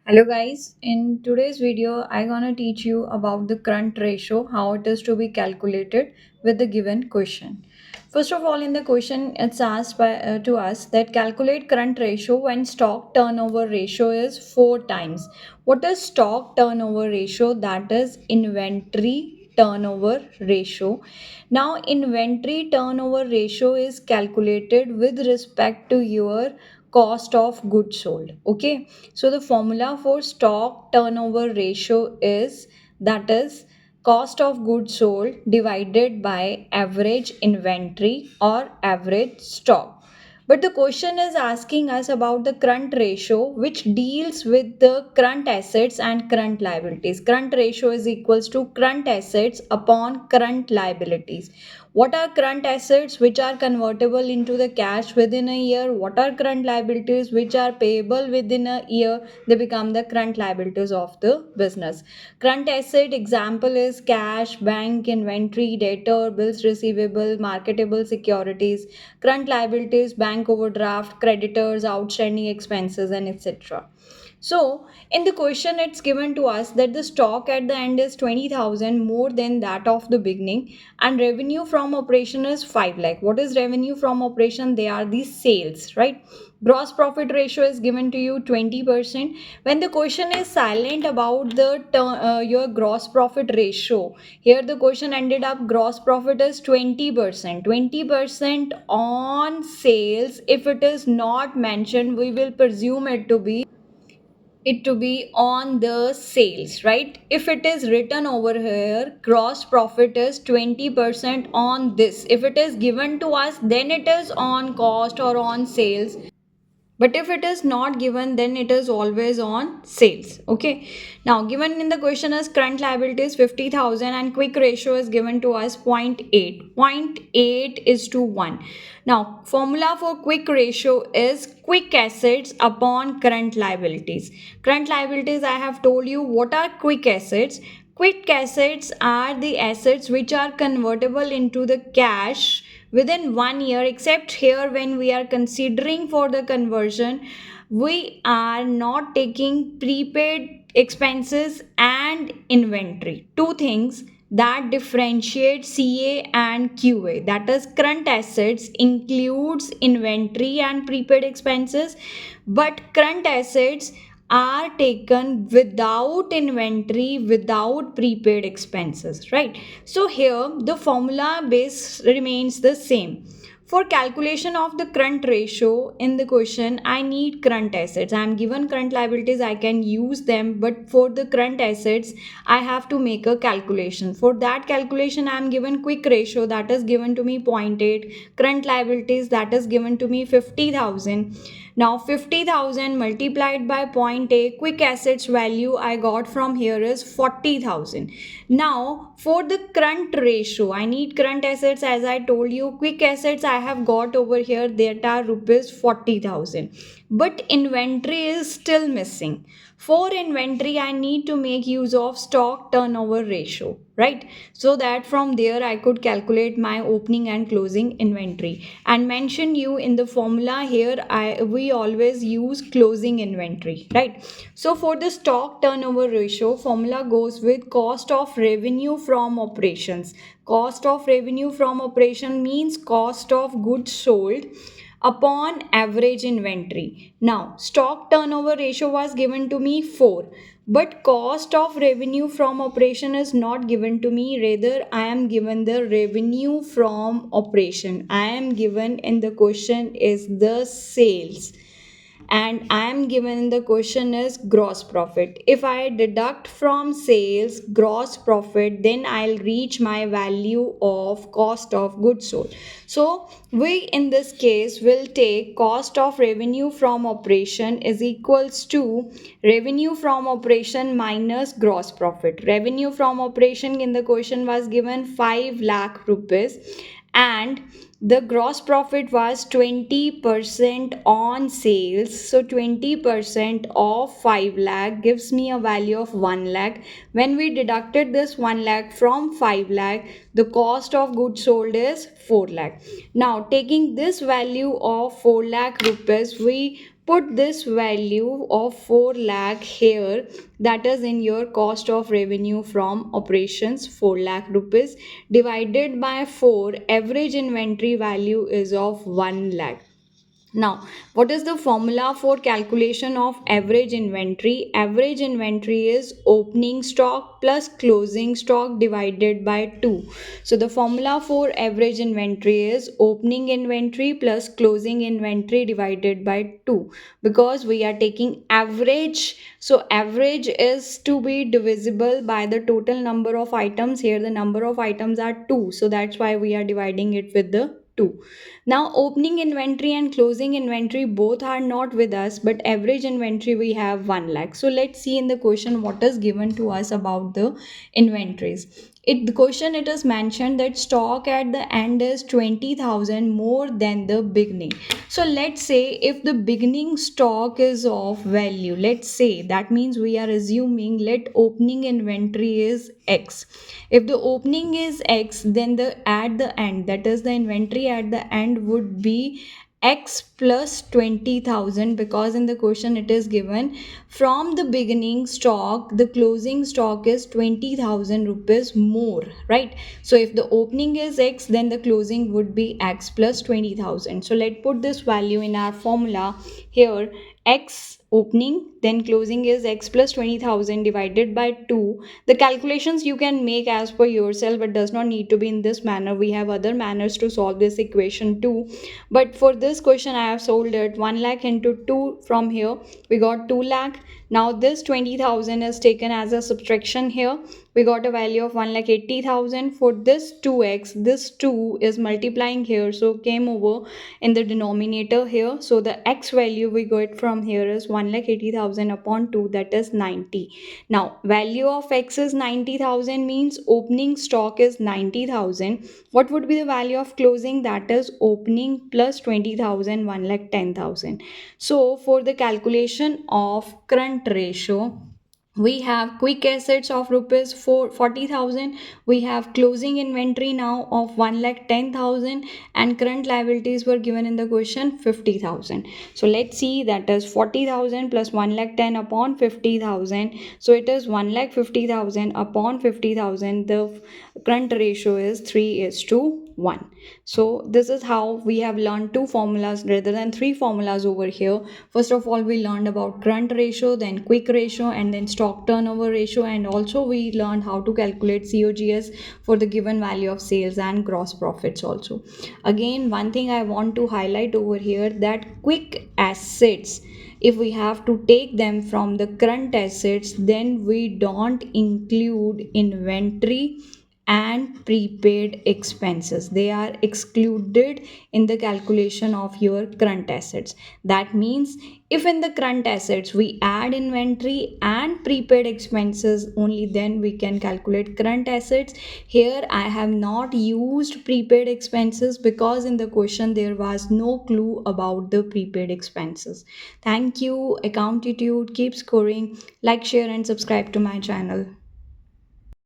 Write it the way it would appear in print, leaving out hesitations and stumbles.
Hello guys, in today's video I'm gonna teach you about the current ratio, how it is to be calculated with the given question. First of all, in the question it's asked to us that calculate current ratio when stock turnover ratio is 4 times. What is stock turnover ratio? That is inventory turnover ratio. Now inventory turnover ratio is calculated with respect to your cost of goods sold. Okay, so the formula for stock turnover ratio is, that is, cost of goods sold divided by average inventory or average stock. But the question is asking us about the current ratio, which deals with the current assets and current liabilities. Current ratio is equals to current assets upon current liabilities. What are current assets which are convertible into the cash within a year? What are current liabilities which are payable within a year? They become the current liabilities of the business. Current asset example is cash, bank, inventory, debtor, bills receivable, marketable securities. Current liabilities, bank overdraft, creditors, outstanding expenses, and etc. So, in the question, it's given to us that the stock at the end is 20,000 more than that of the beginning, and revenue from operation is 5 lakh. What is revenue from operation? They are the sales, right? Gross profit ratio is given to you 20%. When the question is silent about your gross profit ratio, here the question ended up gross profit is 20%. 20% on sales. If it is not mentioned, we will presume it to be on the sales, right? If it is written over here, gross profit is 20% on this. If it is given to us, then it is on cost or on sales, but if it is not given, then it is always on sales. Okay, now given in the question as current liabilities 50,000 and quick ratio is given to us 0.8. 0.8 is to 1. Now formula for quick ratio is quick assets upon current liabilities. Current liabilities, I have told you what are quick assets. Quick assets are the assets which are convertible into the cash within 1 year, except here when we are considering for the conversion, we are not taking prepaid expenses and inventory, two things that differentiate CA and QA. That is, current assets includes inventory and prepaid expenses, but current assets are taken without inventory, without prepaid expenses, right? So here the formula base remains the same. For calculation of the current ratio in the question, I need current assets. I am given current liabilities, I can use them, but for the current assets, I have to make a calculation. For that calculation, I am given quick ratio, that is given to me 0.8, current liabilities, that is given to me 50,000. Now 50,000 multiplied by 0.8, quick assets value I got from here is 40,000. Now for the current ratio, I need current assets, as I told you. Quick assets I have got over here, that are rupees 40,000, but inventory is still missing. For inventory, I need to make use of stock turnover ratio, right? So that from there I could calculate my opening and closing inventory, and mention you in the formula here, we always use closing inventory, right? So for the stock turnover ratio, formula goes with cost of revenue from operations. Cost of revenue from operation means cost of goods sold upon average inventory. Now, stock turnover ratio was given to me 4, but cost of revenue from operation is not given to me. Rather, I am given the revenue from operation. I am given in the question is the sales, and I am given the question is gross profit. If I deduct from sales gross profit, then I'll reach my value of cost of goods sold. So we in this case will take cost of revenue from operation is equals to revenue from operation minus gross profit. Revenue from operation in the question was given 5 lakh rupees, and the gross profit was 20% on sales. So 20% of 5 lakh gives me a value of 1 lakh. When we deducted this 1 lakh from 5 lakh, the cost of goods sold is 4 lakh. Now taking this value of 4 lakh rupees, we put this value of 4 lakh here, that is in your cost of revenue from operations, 4 lakh rupees divided by 4, average inventory value is of 1 lakh. Now, what is the formula for calculation of average inventory? Average inventory is opening stock plus closing stock divided by 2. So, the formula for average inventory is opening inventory plus closing inventory divided by 2, because we are taking average. So, average is to be divisible by the total number of items. Here, the number of items are 2. So, that's why we are dividing it with the 2. Now, opening inventory and closing inventory both are not with us, but average inventory we have 1 lakh. So, let's see in the question what is given to us about the inventories. The question, it is mentioned that stock at the end is 20,000 more than the beginning. So let's say if the beginning stock is of value, let's say, that means we are assuming let opening inventory is X. If the opening is X, then the at the end, that is the inventory at the end, would be X plus 20,000, because in the question it is given from the beginning stock the closing stock is 20,000 rupees more, right? So if the opening is X, then the closing would be X plus 20,000. So let's put this value in our formula here. X opening, then closing is X plus 20,000 divided by 2. The calculations you can make as per yourself, but does not need to be in this manner. We have other manners to solve this equation too, but for this question I have solved it. 1 lakh into 2, from here we got 2 lakh. Now this 20,000 is taken as a subtraction here. We got a value of 1,80,000. For this 2x, this 2 is multiplying here, so came over in the denominator here. So the x value we got from here is 1,80,000 upon 2, that is 90. Now value of x is 90,000, means opening stock is 90,000. What would be the value of closing? That is opening plus 20,000, 1,10,000. So for the calculation of current ratio, we have quick assets of rupees 40,000, we have closing inventory now of 1,10,000, and current liabilities were given in the question 50,000. So let's see, that is 40,000 plus 1,10,000 upon 50,000. So it is 1,50,000 upon 50,000. The current ratio is 3:1. So this is how we have learned two formulas rather than three formulas over here. First of all, we learned about current ratio, then quick ratio, and then stock turnover ratio, and also we learned how to calculate COGS for the given value of sales and gross profits also. Again, one thing I want to highlight over here, that quick assets, if we have to take them from the current assets, then we don't include inventory and prepaid expenses. They are excluded in the calculation of your current assets. That means if in the current assets we add inventory and prepaid expenses, only then we can calculate current assets. Here I have not used prepaid expenses because in the question there was no clue about the prepaid expenses. Thank you. Accountitude, keep scoring. Like, share and subscribe to my channel.